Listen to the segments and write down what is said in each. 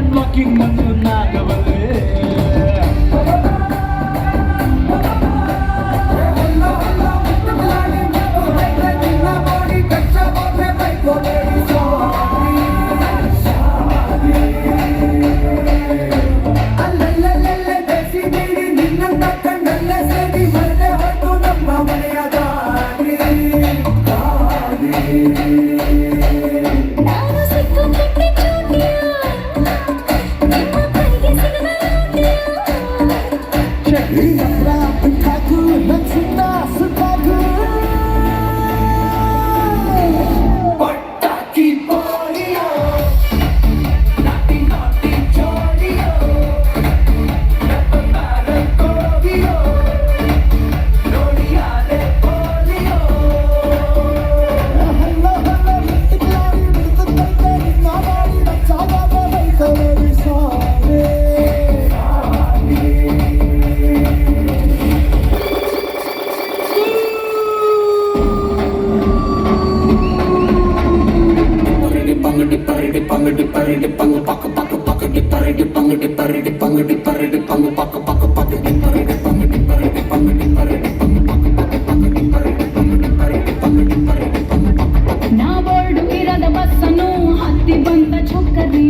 Blocking ಮತ್ತು ನಾಗವಲ್ಲೇ ನಾ board ಇರದ ಬಸ್ಸನ್ನು ಹತ್ತಿ ಬಂದ ಚೊಕ್ಕರಿ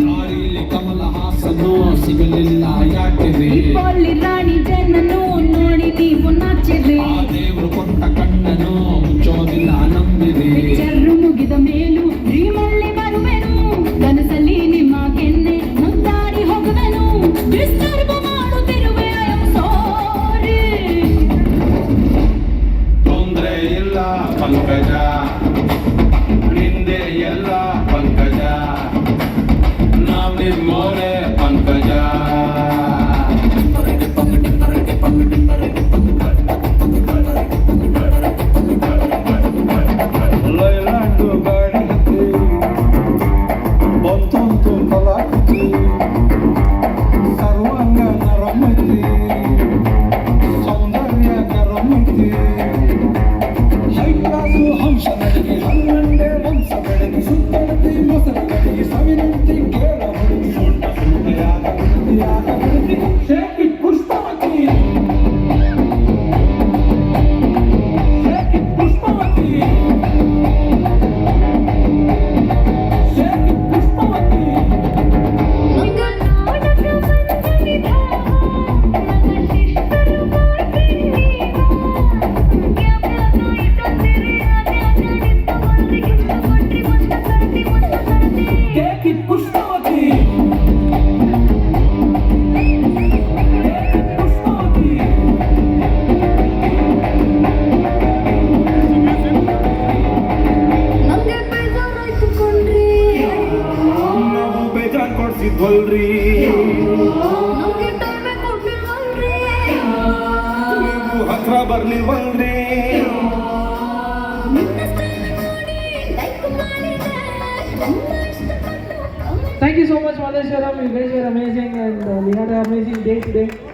ಕಮಲ ಹಾಸನು ಸಿಗಲಿಲ್ಲ ಯಾಕೆ ಪೊಲ್ಲಿ ರಾಣಿ ಜನನು ನೋಡಿ ನೀವು ನಾಚಿರಿ ದೇವರು ಕೊಟ್ಟ ಕಣ್ಣನು ಮುಚ್ಚೋದಿಲ್ಲ ನಂಬಿರಿ ಚೆರ್ರು ಮುಗಿದ ಮೇಲೂ ಡ್ರೀಮಲ್ಲಿ ಬರುವೆನು ಕನಸಲ್ಲಿ ನಿಮ್ಮ ಕೆನ್ನೆ ಮುದ್ದಾಡಿ ಹೋಗುವೆನು ಡಿಸ್ಟರ್ಬ್ ಮಾಡುತ್ತಿರುವೆ ಐ ಆಮ್ ಸಾರಿ ತೊಂದ್ರೆ ಇಲ್ಲ ಪಂಕಜ ನಿಂದೆ ಎಲ್ಲ ಪಂಕಜ ನಾವ್ ನಿಮ್ಮೋರೆ ಪಂಕಜ ಲೈಲಾಂಡು ಗಾಡಿ ಹತ್ತಿ ಬಂತಂತು ಕಲಾಕೃತಿ ಸರ್ವಾಂಗ ನರಮತಿ ಸೌಂದರ್ಯ ಕರಮತಿ ಹೈ ಕ್ಲಾಸು ಹಂಸ ನಡಿಗೆ ಹಲ್ಲಂಡೆ ವಂಶ ಬೆಳಗಿ ಸುತ್ತಳತಿ ಮೊಸರು ಕಡಿಗೆ ಸವಿನಂತಿ ಕೇಳ ಹುಡುಗಿ ಸೊಂಟ ಸುಂದಯಾಗ ಬಿಡುತ್ತಿಯಾಗ ಬಿಡುತ್ತಿ shaky Pushpavati shaky Pushpavati shaky Pushpavati shaky Pushpavati ನಮ್ಗೆ ಬೇಜಾರಾಯ್ತು ಕೊಂಡ್ರಿ ನಾವು ಬೇಜಾರ್ ಕೊಡ್ಸಿದ್ವಲ್ರಿ ನಮ್ಗೆ ಟೈಮೇ ಕೊಟ್ಟಿಲ್ವಲ್ರಿ ನೀವು ಹತ್ರ ಬರ್ಲಿಲ್ವಲ್ರಿ Thank you so much, Madheshwaram. You guys were amazing and we had an amazing day today.